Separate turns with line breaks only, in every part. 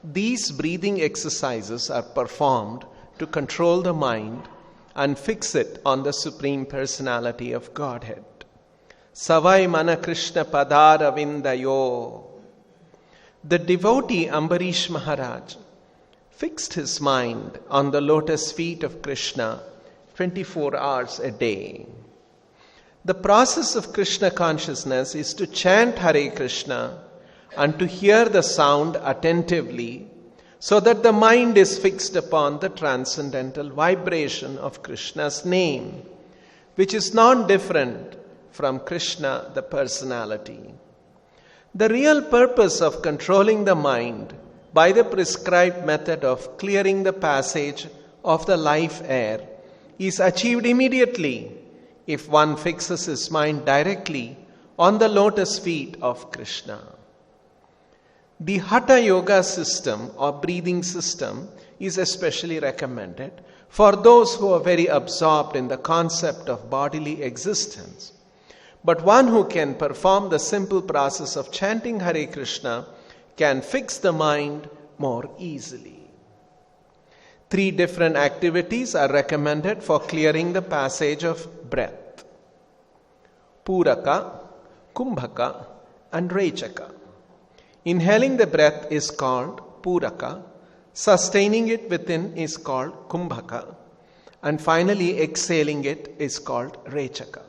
These breathing exercises are performed to control the mind and fix it on the Supreme Personality of Godhead. Savai Mana Krishna Padara Vindayo. The devotee Ambarish Maharaj fixed his mind on the lotus feet of Krishna 24 hours a day. The process of Krishna consciousness is to chant Hare Krishna and to hear the sound attentively so that the mind is fixed upon the transcendental vibration of Krishna's name, which is not different from Krishna, the personality. The real purpose of controlling the mind by the prescribed method of clearing the passage of the life air is achieved immediately if one fixes his mind directly on the lotus feet of Krishna. The Hatha Yoga system or breathing system is especially recommended for those who are very absorbed in the concept of bodily existence. But one who can perform the simple process of chanting Hare Krishna can fix the mind more easily. 3 different activities are recommended for clearing the passage of breath: Puraka, Kumbhaka, and Rechaka. Inhaling the breath is called Puraka, sustaining it within is called Kumbhaka, and finally exhaling it is called Rechaka.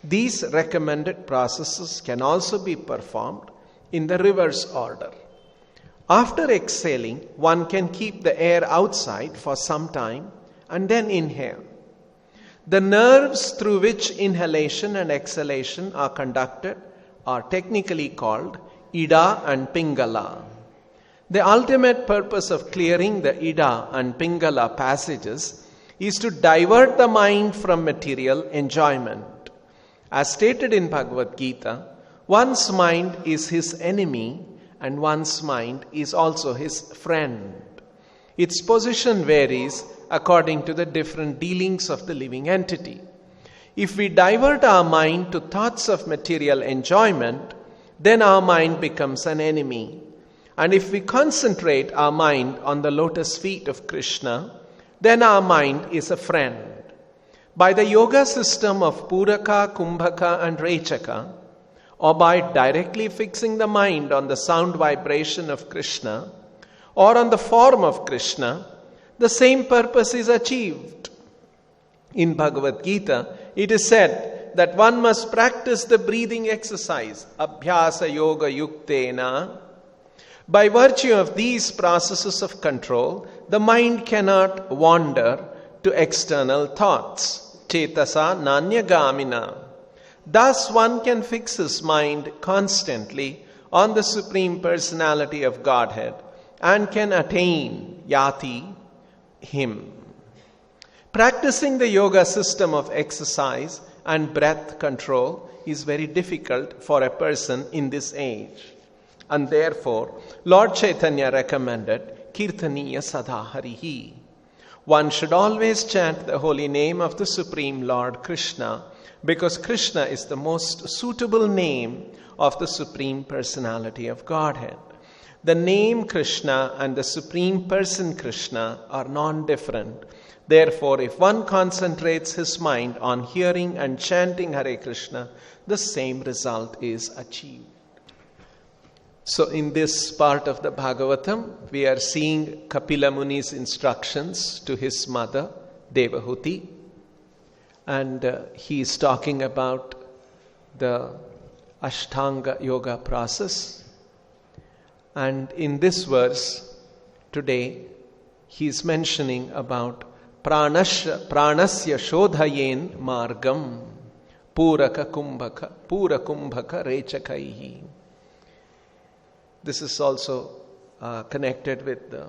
These recommended processes can also be performed in the reverse order. After exhaling, one can keep the air outside for some time and then inhale. The nerves through which inhalation and exhalation are conducted are technically called Ida and Pingala. The ultimate purpose of clearing the Ida and Pingala passages is to divert the mind from material enjoyment. As stated in Bhagavad Gita, one's mind is his enemy and one's mind is also his friend. Its position varies according to the different dealings of the living entity. If we divert our mind to thoughts of material enjoyment, then our mind becomes an enemy. And if we concentrate our mind on the lotus feet of Krishna, then our mind is a friend. By the yoga system of Puraka, Kumbhaka, and Rechaka, or by directly fixing the mind on the sound vibration of Krishna, or on the form of Krishna, the same purpose is achieved. In Bhagavad Gita, it is said that one must practice the breathing exercise, Abhyasa Yoga Yuktena. By virtue of these processes of control, the mind cannot wander to external thoughts. Chetasa Nanyagamina. Thus one can fix his mind constantly on the Supreme Personality of Godhead and can attain Yati, Him. Practicing the yoga system of exercise and breath control is very difficult for a person in this age. And therefore, Lord Chaitanya recommended Kirtaniya Sadaharihi. One should always chant the holy name of the Supreme Lord Krishna, because Krishna is the most suitable name of the Supreme Personality of Godhead. The name Krishna and the Supreme Person Krishna are non-different. Therefore, if one concentrates his mind on hearing and chanting Hare Krishna, the same result is achieved. So in this part of the Bhagavatam, we are seeing Kapila Muni's instructions to his mother, Devahuti. And he is talking about the Ashtanga Yoga process. And in this verse today, he is mentioning about Pranasya Shodhayen Margam Pura Kumbhaka Rechakaihi. This is also connected with the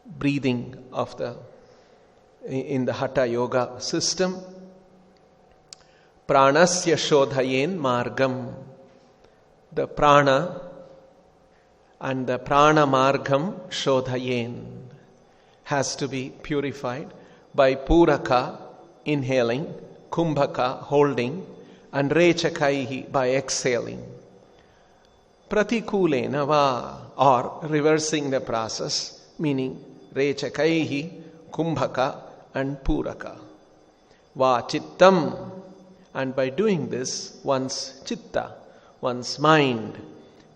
breathing of in the Hatha Yoga system. Pranasya Shodhayen Margam. The prana and the prana margam Shodhayen has to be purified by Puraka, inhaling, Kumbhaka, holding, and Rechakaihi, by exhaling. pratikulena va, or reversing the process, meaning rechakaihi, kumbhaka and puraka. Va chittam, and by doing this, one's chitta, one's mind,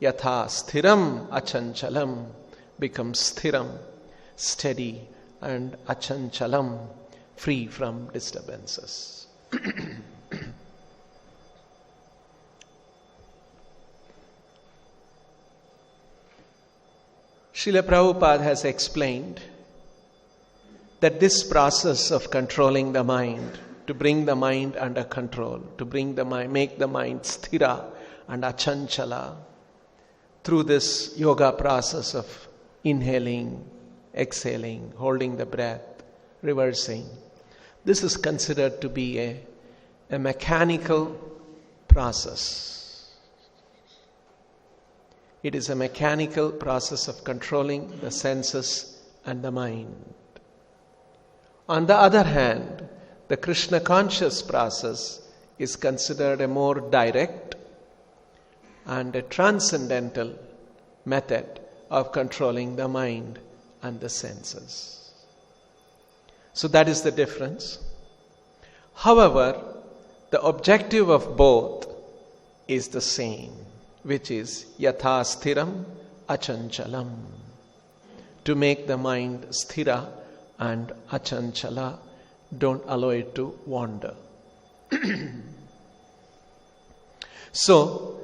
yatha sthiram achanchalam, becomes sthiram, steady, and achanchalam, free from disturbances. Srila Prabhupada has explained that this process of controlling the mind, to bring the mind under control, to bring the mind, make the mind sthira and achanchala, through this yoga process of inhaling, exhaling, holding the breath, reversing, this is considered to be a mechanical process. It is a mechanical process of controlling the senses and the mind. On the other hand, the Krishna conscious process is considered a more direct and a transcendental method of controlling the mind and the senses. So that is the difference. However, the objective of both is the same, which is yatha sthiram achanchalam, to make the mind sthira and achanchala, don't allow it to wander. So,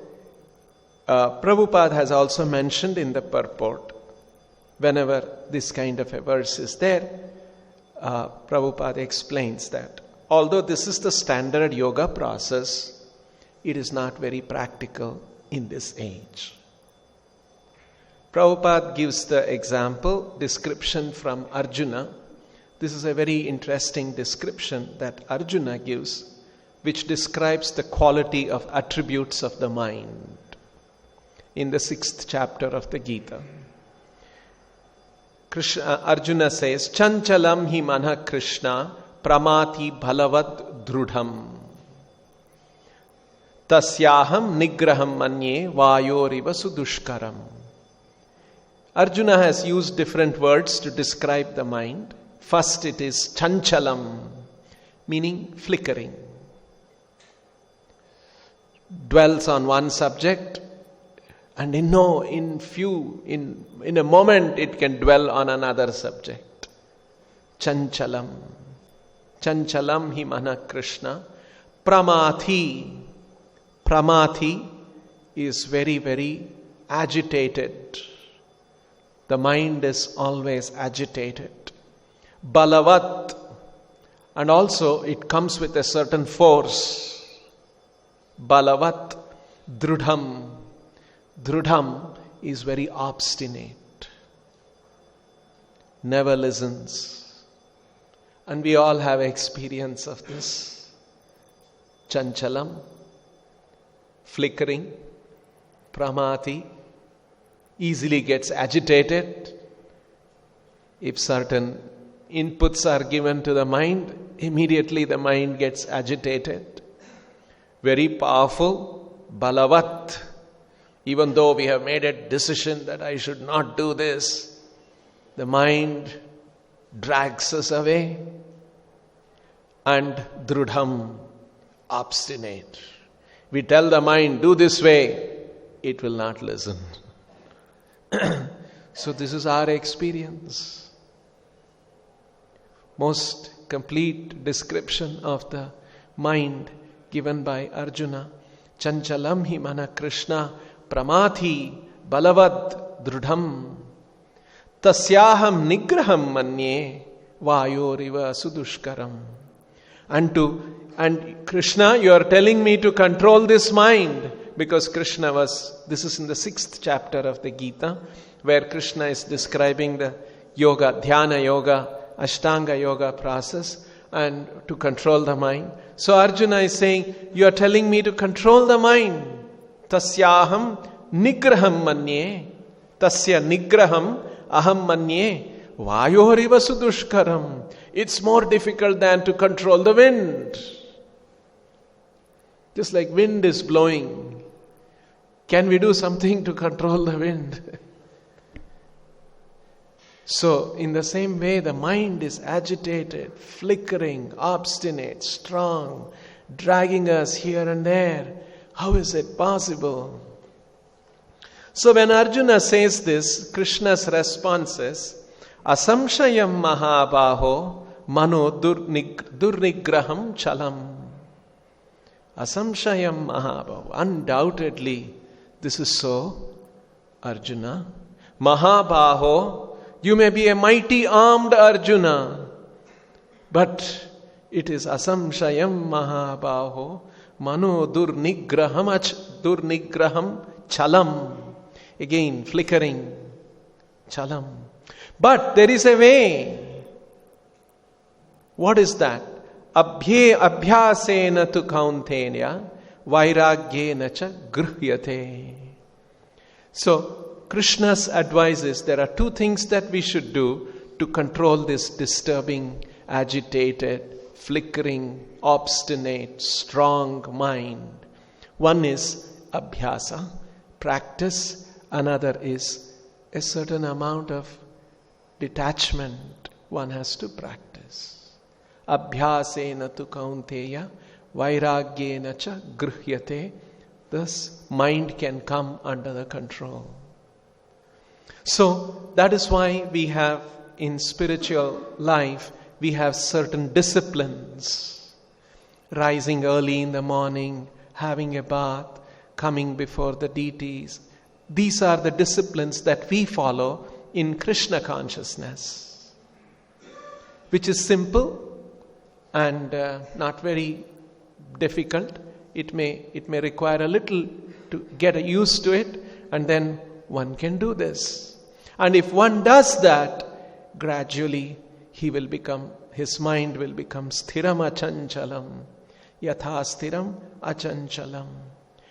Prabhupada has also mentioned in the purport, whenever this kind of a verse is there, Prabhupada explains that although this is the standard yoga process, it is not very practical in this age. Prabhupada gives the example, description from Arjuna. This is a very interesting description that Arjuna gives, which describes the quality of attributes of the mind in the 6th chapter of the Gita. Arjuna says, Chanchalam hi manha Krishna pramati bhalavat drudham tasyaham nigraham manye vayoriva sudushkaram. Arjuna has used different words to describe the mind. First it is chanchalam, meaning flickering. Dwells on one subject, and in a moment it can dwell on another subject. Chanchalam. Chanchalam hi mana Krishna. Pramathi. Pramathi is very, very agitated. The mind is always agitated. Balavat, and also it comes with a certain force. Balavat, drudham. Drudham is very obstinate, never listens. And we all have experience of this. Chanchalam, flickering, pramati, easily gets agitated. If certain inputs are given to the mind, immediately the mind gets agitated. Very powerful, balavat. Even though we have made a decision that I should not do this, the mind drags us away. And drudham, obstinate. We tell the mind, do this way, it will not listen. So this is our experience. Most complete description of the mind given by Arjuna. Chanchalam hi mana Krishna pramati balavad drudham tasyaham nigraham manye vayoriva sudushkaram. And Krishna, you are telling me to control this mind, because Krishna this is in the 6th chapter of the Gita, where Krishna is describing the yoga, dhyana yoga, ashtanga yoga process, and to control the mind. So Arjuna is saying, you are telling me to control the mind. Tasyaham nigraham manye, tasya nigraham aham manye, vayoriva sudushkaram. It's more difficult than to control the wind. Just like wind is blowing, Can we do something to control the wind? So, in the same way, the mind is agitated, flickering, obstinate, strong, dragging us here and there. How is it possible? So, when Arjuna says this, Krishna's response is, Asamshayam mahabaho mano durnigraham chalam. Asamshayam mahabaho. Undoubtedly, this is so, Arjuna. Mahabaho. You may be a mighty armed Arjuna, but it is asamshayam mahabaho mano durnigraham chalam. Again, flickering, chalam. But there is a way. What is that? Abhyasena tu kaunteya vairagyena cha gruhyate. So, Krishna's advice is there are two things that we should do to control this disturbing, agitated, flickering, obstinate, strong mind. One is abhyasa, practice. Another is a certain amount of detachment one has to practice. Abhyasena tu kaunteya vairagyena cha gruhyate. Thus, mind can come under the control. So, that is why we have in spiritual life, we have certain disciplines. Rising early in the morning, having a bath, coming before the deities. These are the disciplines that we follow in Krishna consciousness, which is simple and not very difficult. It may require a little to get used to it, and then one can do this. And if one does that, gradually his mind will become sthiram achanchalam. Yatha sthiram achanchalam.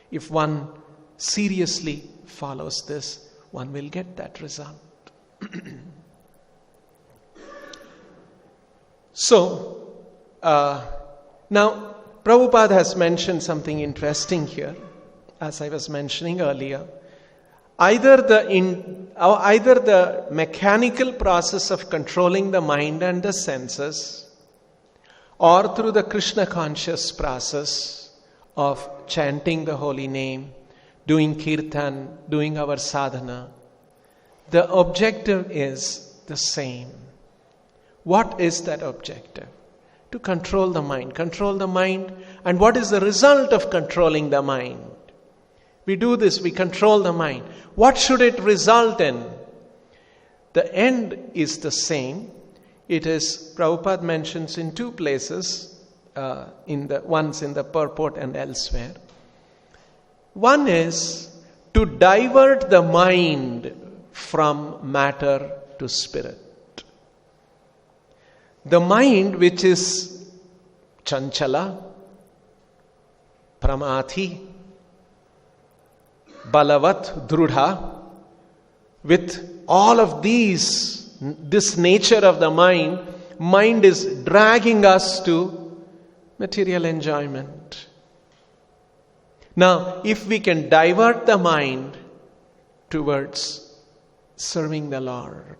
If one seriously follows this, one will get that result. So, now Prabhupada has mentioned something interesting here, as I was mentioning earlier. Either the mechanical process of controlling the mind and the senses, or through the Krishna conscious process of chanting the holy name, doing kirtan, doing our sadhana, the objective is the same. What is that objective? To control the mind. Control the mind. And what is the result of controlling the mind? We do this, we control the mind. What should it result in? The end is the same. It is, Prabhupada mentions in two places, once in the purport and elsewhere. One is to divert the mind from matter to spirit. The mind, which is chanchala, pramati, balavat, drudha, with all of this nature of the mind is dragging us to material enjoyment. Now, if we can divert the mind towards serving the Lord,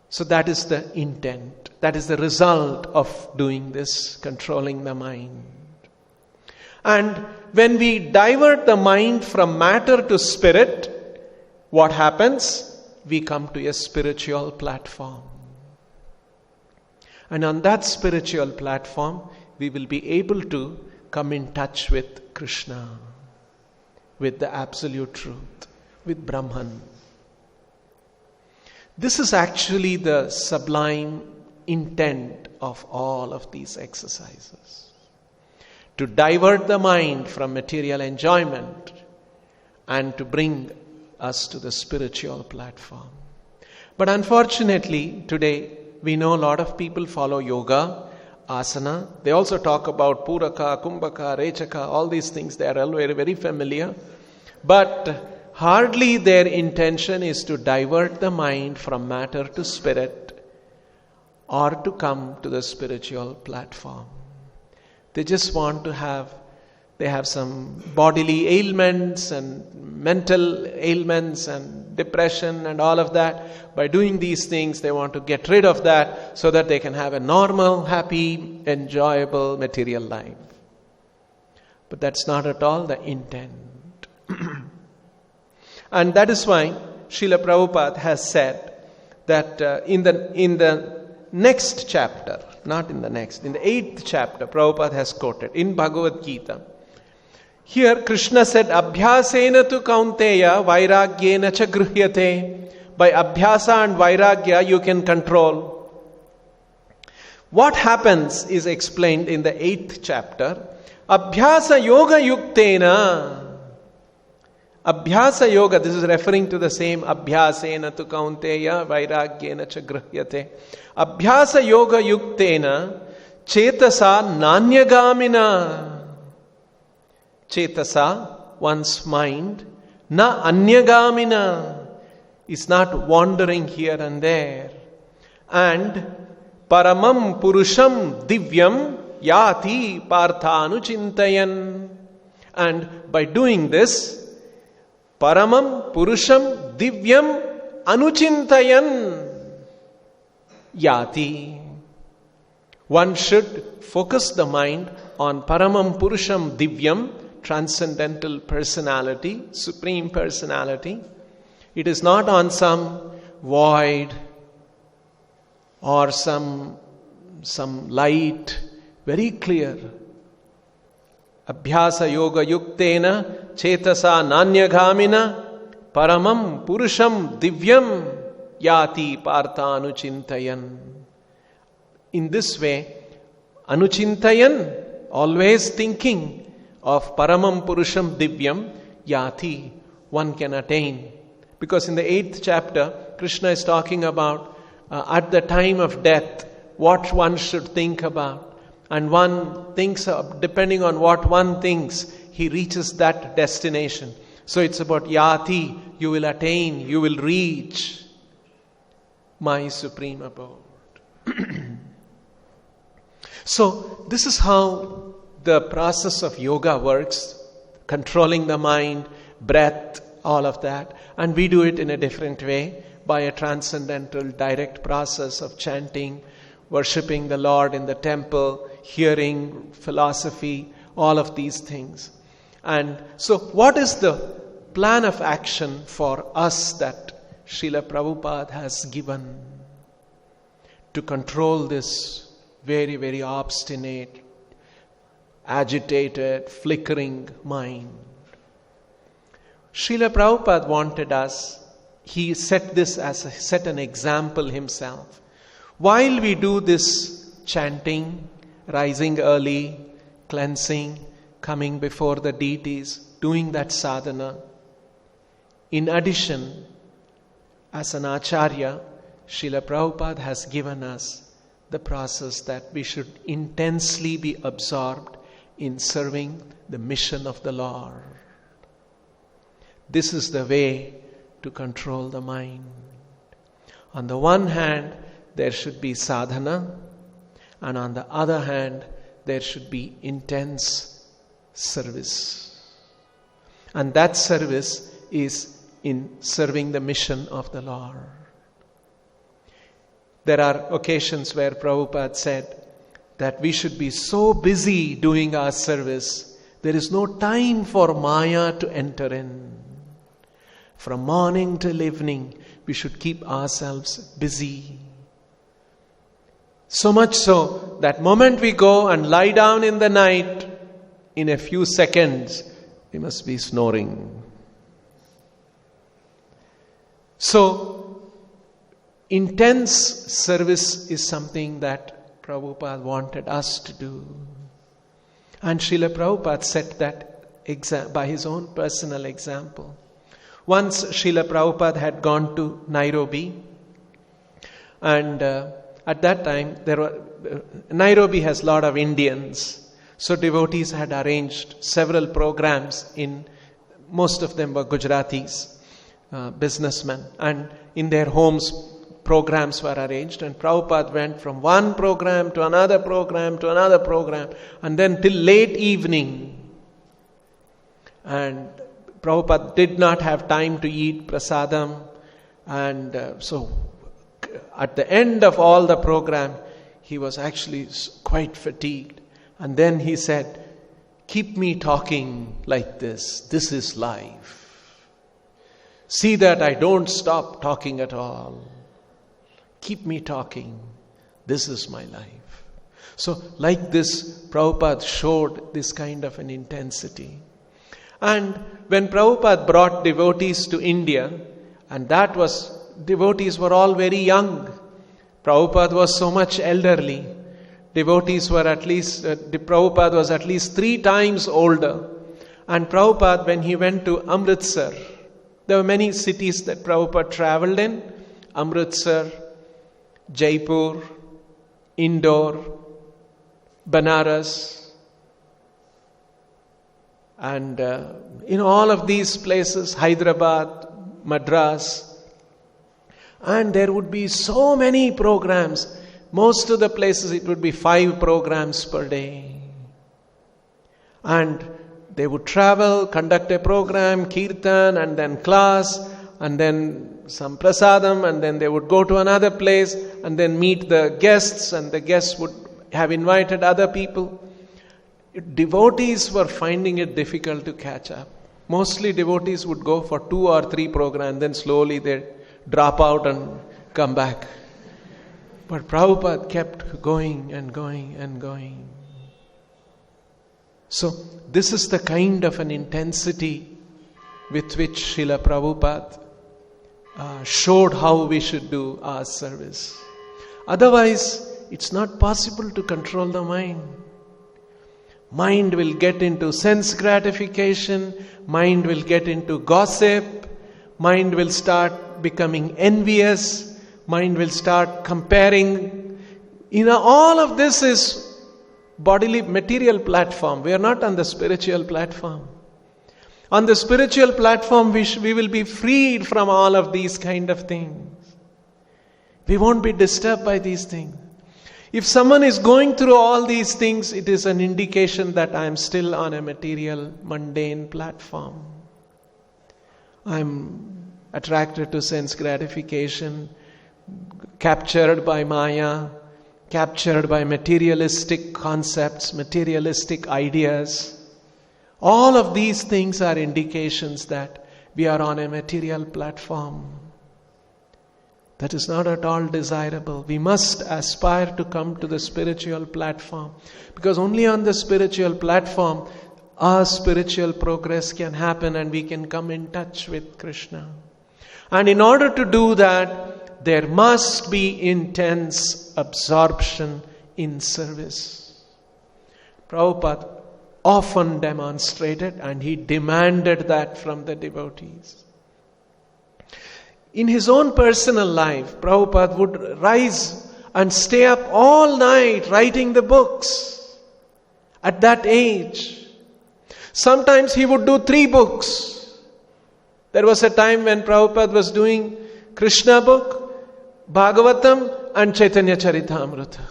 so that is the intent, that is the result of doing this, controlling the mind. And when we divert the mind from matter to spirit, what happens? We come to a spiritual platform. And on that spiritual platform, we will be able to come in touch with Krishna, with the absolute truth, with Brahman. This is actually the sublime intent of all of these exercises. To divert the mind from material enjoyment and to bring us to the spiritual platform. But unfortunately, today, we know a lot of people follow yoga, asana. They also talk about puraka, kumbhaka, rechaka, all these things. They are all very, very familiar. But hardly their intention is to divert the mind from matter to spirit or to come to the spiritual platform. They just want to have They have some bodily ailments and mental ailments and depression and all of that. By doing these things, they want to get rid of that so that they can have a normal, happy, enjoyable material life. But that's not at all the intent. And that is why Srila Prabhupada has said that in the next chapter, not in the next, in the 8th chapter, Prabhupada has quoted in Bhagavad Gita. Here Krishna said, Abhyasena tu kaunteya vairagyena cha gruhyate. By abhyasa and vairagya you can control. What happens is explained in the 8th chapter. Abhyasa yoga yuktena. Abhyasa yoga, this is referring to the same Abhyasena tu kaunteya vairagyena cha gruhyate. Abhyasa yoga yuktena chetasa nanyagamina. Chetasa, one's mind, na anyagamina, is not wandering here and there. And paramam purusham divyam yati parthanu chintayan. And by doing this, paramam purusham divyam anuchintayan yati. One should focus the mind on paramam purusham divyam, transcendental personality, supreme personality. It is not on some void or some light, very clear. Abhyasa yoga yuktena chetasa nanyagamina paramam purusham divyam yati partha anuchintayan. In this way, anuchintayan, always thinking of paramam purusham divyam yati, one can attain. Because in the 8th chapter, Krishna is talking about at the time of death, what one should think about. And one thinks, depending on what one thinks, he reaches that destination. So it's about yati, you will attain, you will reach my supreme abode. So this is how the process of yoga works, controlling the mind, breath, all of that. And we do it in a different way by a transcendental direct process of chanting, worshipping the Lord in the temple, hearing philosophy, all of these things. And so what is the plan of action for us that Srila Prabhupada has given to control this very, very obstinate, agitated, flickering mind? Srila Prabhupada wanted us, he set an example himself. While we do this chanting, rising early, cleansing, coming before the deities, doing that sadhana, in addition, as an acharya, Srila Prabhupada has given us the process that we should intensely be absorbed in serving the mission of the Lord. This is the way to control the mind. On the one hand, there should be sadhana, and on the other hand, there should be intense service. And that service is in serving the mission of the Lord. There are occasions where Prabhupada said that we should be so busy doing our service, there is no time for Maya to enter in. From morning till evening, we should keep ourselves busy. So much so that moment we go and lie down in the night, in a few seconds, we must be snoring. So, intense service is something that Prabhupada wanted us to do. And Srila Prabhupada set that by his own personal example. Once Srila Prabhupada had gone to Nairobi, and at that time Nairobi has a lot of Indians. So devotees had arranged several programs. Most of them were Gujaratis, businessmen, and in their homes programs were arranged, and Prabhupada went from one program to another program to another program, and then till late evening And Prabhupada did not have time to eat prasadam. And so at the end of all the program, he was actually quite fatigued. And then he said, keep me talking like this. This is life. See that I don't stop talking at all. Keep me talking. This is my life. So like this, Prabhupada showed this kind of an intensity. And when Prabhupada brought devotees to India, and devotees were all very young. Prabhupada was so much elderly. Devotees were Prabhupada was at least 3 times older. And Prabhupada, when he went to Amritsar, there were many cities that Prabhupada traveled in. Amritsar, Jaipur, Indore, Banaras. And in all of these places, Hyderabad, Madras. And there would be so many programs. Most of the places it would be 5 programs per day. And they would travel, conduct a program, kirtan, and then class, and then some prasadam, and then they would go to another place, and then meet the guests, and the guests would have invited other people. Devotees were finding it difficult to catch up. Mostly devotees would go for 2 or 3 programs, then slowly they drop out and come back. But Prabhupada kept going and going and going. So this is the kind of an intensity with which Srila Prabhupada showed how we should do our service. Otherwise, it's not possible to control the mind. Mind will get into sense gratification, mind will get into gossip, mind will start becoming envious, mind will start comparing. All of this is bodily, material platform. We are not on the spiritual platform. On the spiritual platform, we will be freed from all of these kind of things. We won't be disturbed by these things. If someone is going through all these things, it is an indication that I am still on a material, mundane platform. I am attracted to sense gratification, captured by Maya, captured by materialistic concepts, materialistic ideas. All of these things are indications that we are on a material platform. That is not at all desirable. We must aspire to come to the spiritual platform, because only on the spiritual platform our spiritual progress can happen and we can come in touch with Krishna. And in order to do that, there must be intense absorption in service. Prabhupada often demonstrated and he demanded that from the devotees. In his own personal life, Prabhupada would rise and stay up all night writing the books at that age. Sometimes he would do 3 books. There was a time when Prabhupada was doing Krishna book, Bhagavatam and Chaitanya Charitamrita.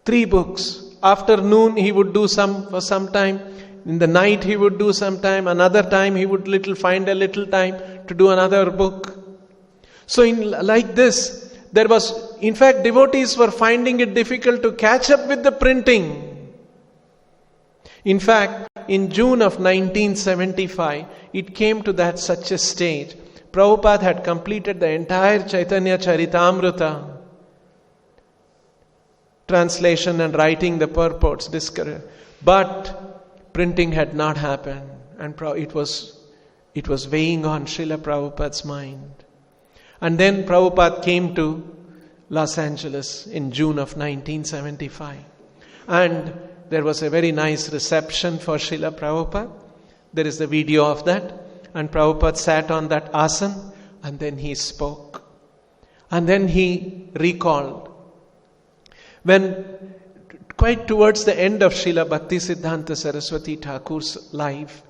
3 books. After noon he would do some for some time. In the night he would do some time. Another time he would find a little time to do another book. So like this, there was, in fact, devotees were finding it difficult to catch up with the printing. In fact, in June of 1975, it came to such a stage. Prabhupada had completed the entire Chaitanya Charitamrita translation and writing the purports, but printing had not happened, and it was weighing on Srila Prabhupada's mind. And then Prabhupada came to Los Angeles in June of 1975, and there was a very nice reception for Srila Prabhupada. There is the video of that, and Prabhupada sat on that asan, and then he spoke. And then he recalled, when quite towards the end of Srila Bhaktisiddhanta Saraswati Thakur's life,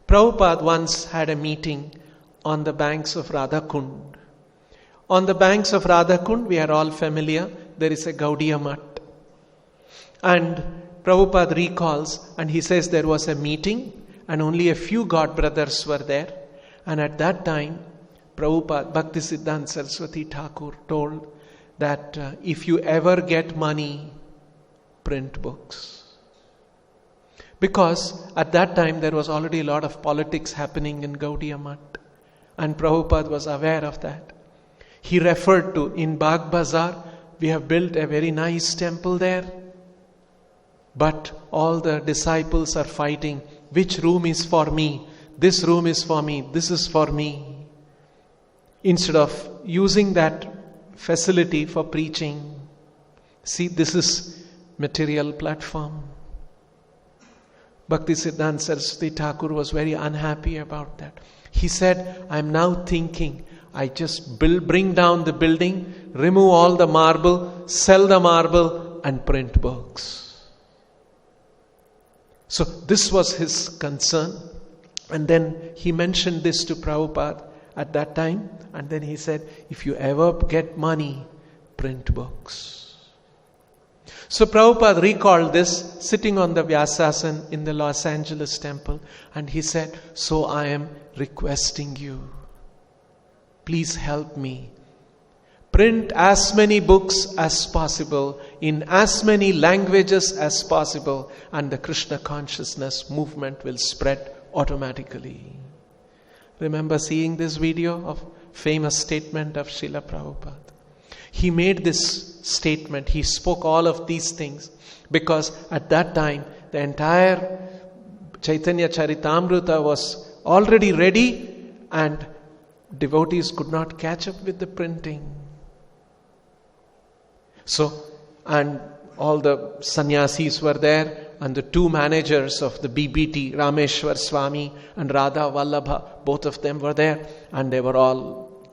Prabhupada once had a meeting on the banks of Radhakund. On the banks of Radhakund, we are all familiar, there is a Gaudiya Math. And Prabhupada recalls, and he says there was a meeting, and only a few god brothers were there. And at that time, Prabhupada, Bhaktisiddhanta Saraswati Thakur told that if you ever get money, print books. Because at that time there was already a lot of politics happening in Gaudiya Math, and Prabhupada was aware of that. He referred to, in Bagh Bazaar, we have built a very nice temple there, but all the disciples are fighting, which room is for me? This room is for me, this is for me. Instead of using that facility for preaching, see, this is material platform. Bhaktisiddhanta Saraswati Thakur was very unhappy about that. He said, I am now thinking, I just bring down the building, remove all the marble, sell the marble and print books. So this was his concern. And then he mentioned this to Prabhupada at that time. And then he said, if you ever get money, print books. So Prabhupada recalled this sitting on the Vyasasana in the Los Angeles temple. And he said, so I am requesting you, please help me. Print as many books as possible in as many languages as possible, and the Krishna consciousness movement will spread automatically. Remember seeing this video of famous statement of Srila Prabhupada? He made this statement, he spoke all of these things because at that time the entire Chaitanya Charitamrita was already ready and devotees could not catch up with the printing. So, and all the sannyasis were there, and the two managers of the BBT, Rameshwar Swami and Radha Vallabha, both of them were there, and they were all,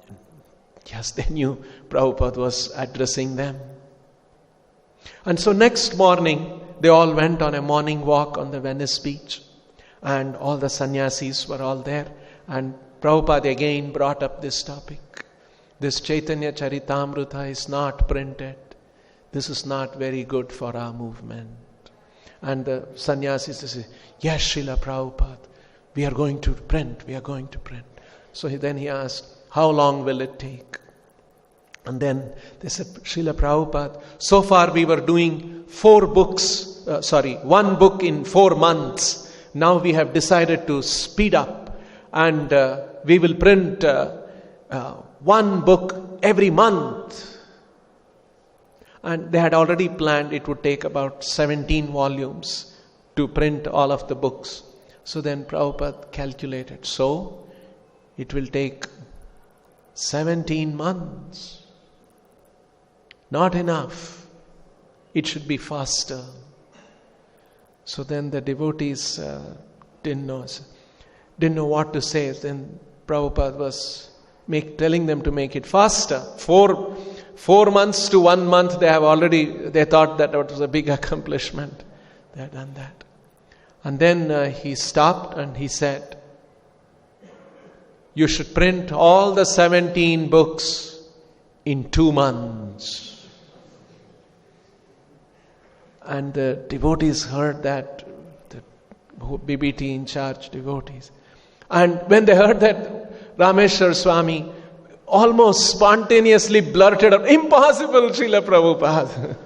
yes, they knew Prabhupada was addressing them. And so next morning, they all went on a morning walk on the Venice beach, and all the sannyasis were all there, and Prabhupada again brought up this topic. This Chaitanya Charitamrita is not printed. This is not very good for our movement. And the sannyasis say, yes, Srila Prabhupada, we are going to print. So then he asked, how long will it take? And then they said, Srila Prabhupada, so far we were doing 1 book in 4 months. Now we have decided to speed up, and we will print 1 book every month. And they had already planned it would take about 17 volumes to print all of the books. So then Prabhupada calculated, so it will take 17 months. Not enough. It should be faster. So then the devotees didn't know what to say. Then Prabhupada was telling them to make it faster. 4 months to 1 month, they thought that was a big accomplishment. They had done that. And then he stopped and he said, you should print all the 17 books in 2 months. And the devotees heard that, the BBT in charge devotees. And when they heard that, Rameshwar Swami almost spontaneously blurted out, impossible, Srila Prabhupada.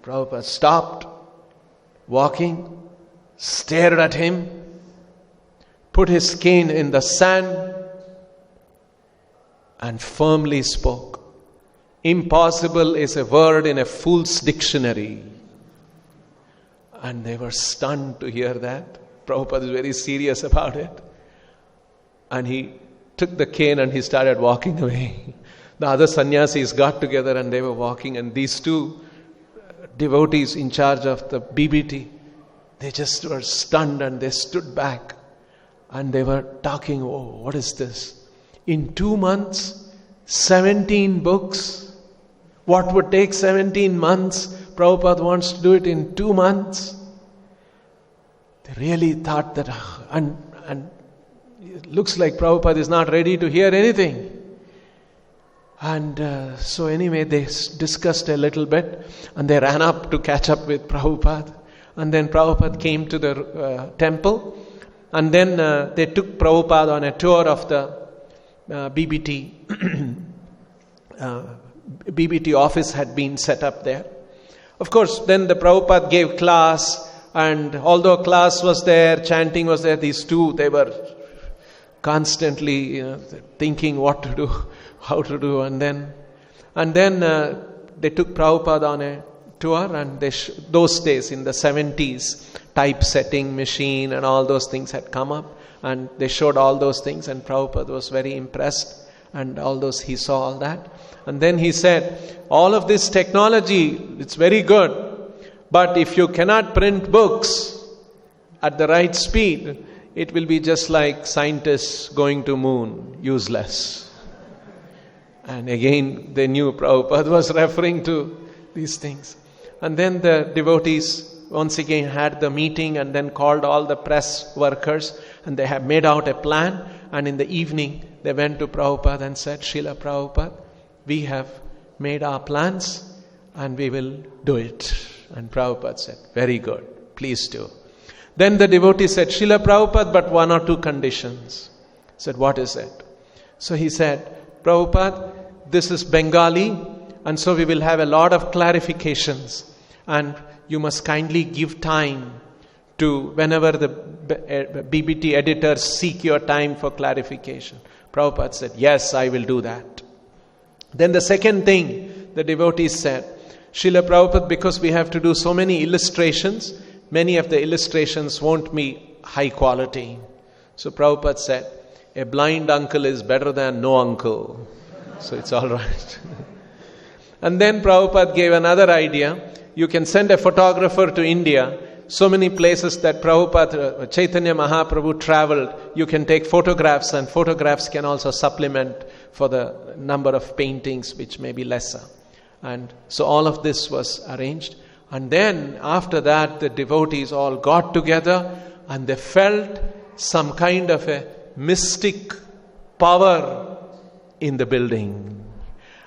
Prabhupada stopped walking, stared at him, put his cane in the sand, and firmly spoke. Impossible is a word in a fool's dictionary. And they were stunned to hear that. Prabhupada is very serious about it. And he took the cane and he started walking away. The other sannyasis got together and they were walking, and these two devotees in charge of the BBT, they just were stunned and they stood back and they were talking, oh, what is this? In 2 months, 17 books. What would take 17 months? Prabhupada wants to do it in 2 months. They really thought that, and it looks like Prabhupada is not ready to hear anything. And so anyway, they discussed a little bit and they ran up to catch up with Prabhupada. And then Prabhupada came to the temple, and then they took Prabhupada on a tour of the BBT. BBT office had been set up there. Of course, then the Prabhupada gave class, and although class was there, chanting was there, these two, they were constantly thinking what to do, how to do, and then they took Prabhupada on a tour, and those days in the 70s, typesetting machine and all those things had come up, and they showed all those things, and Prabhupada was very impressed, and he saw all that. And then he said, all of this technology, it's very good, but if you cannot print books at the right speed, it will be just like scientists going to moon, useless. And again, they knew Prabhupada was referring to these things. And then the devotees once again had the meeting, and then called all the press workers, and they have made out a plan. And in the evening, they went to Prabhupada and said, Srila Prabhupada, we have made our plans and we will do it. And Prabhupada said, very good, please do. Then the devotee said, Srila Prabhupada, but one or two conditions. He said, what is it? So he said, Prabhupada, this is Bengali, and so we will have a lot of clarifications, and you must kindly give time to whenever the BBT editors seek your time for clarification. Prabhupada said, yes, I will do that. Then the second thing, the devotees said, Srila Prabhupada, because we have to do so many illustrations, many of the illustrations won't be high quality. So Prabhupada said, a blind uncle is better than no uncle. So it's all right. And then Prabhupada gave another idea. You can send a photographer to India. So many places that Prabhupada, Chaitanya Mahaprabhu traveled, you can take photographs, and photographs can also supplement for the number of paintings which may be lesser. And so all of this was arranged. And then after that, the devotees all got together, and they felt some kind of a mystic power in the building.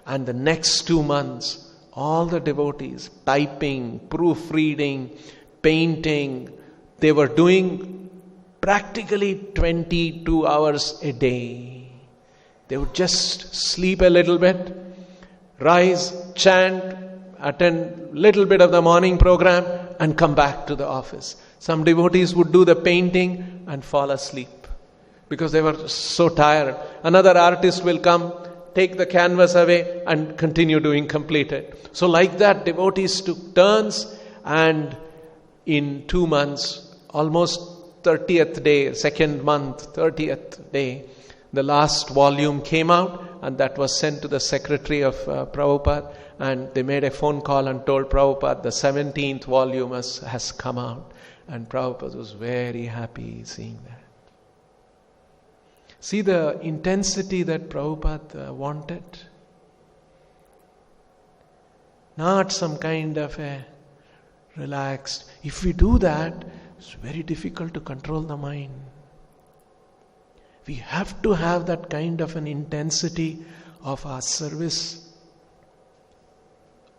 And the next 2 months, all the devotees, typing, proofreading, painting, they were doing practically 22 hours a day. They would just sleep a little bit, rise, chant, attend little bit of the morning program, and come back to the office. Some devotees would do the painting and fall asleep because they were so tired. Another artist will come, take the canvas away, and continue doing completed. So like that, devotees took turns, and in 2 months, almost 30th day, second month, 30th day, the last volume came out, and that was sent to the secretary of Prabhupada, and they made a phone call and told Prabhupada the 17th volume has come out. And Prabhupada was very happy seeing that. See the intensity that Prabhupada wanted? Not some kind of a relaxed. If we do that, it's very difficult to control the mind. We have to have that kind of an intensity of our service.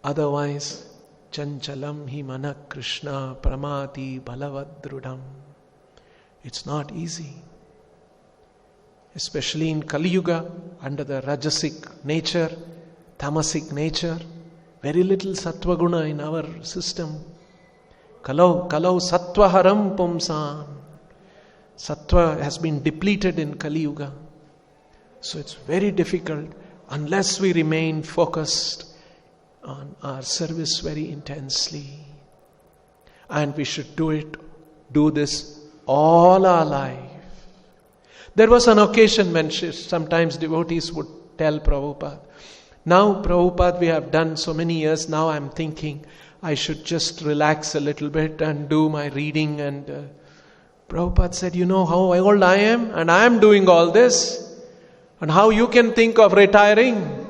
Otherwise, Chanchalam hi mana Krishna pramati balavadrudam. It's not easy. Especially in Kali Yuga, under the Rajasic nature, Tamasic nature, very little Sattva Guna in our system. Kalau Sattva Haram Pumsan. Sattva has been depleted in Kali Yuga. So it's very difficult unless we remain focused on our service very intensely. And we should do this all our life. There was an occasion when sometimes devotees would tell Prabhupada, now Prabhupada, we have done so many years, now I'm thinking I should just relax a little bit and do my reading. And Prabhupada said, you know how old I am, and I am doing all this, and how you can think of retiring.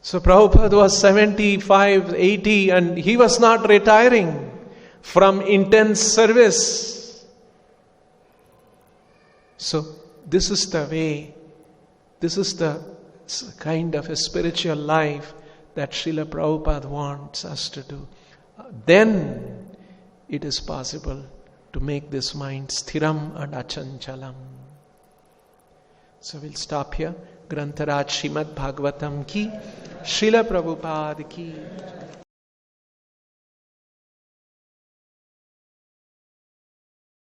So Prabhupada was 75, 80, and he was not retiring from intense service. So this is the way, this is the kind of a spiritual life that Srila Prabhupada wants us to do. Then it is possible to make this mind sthiram and achanchalam. So we'll stop here. Grantaraj Srimad Bhagavatam ki, Srila Prabhupada ki.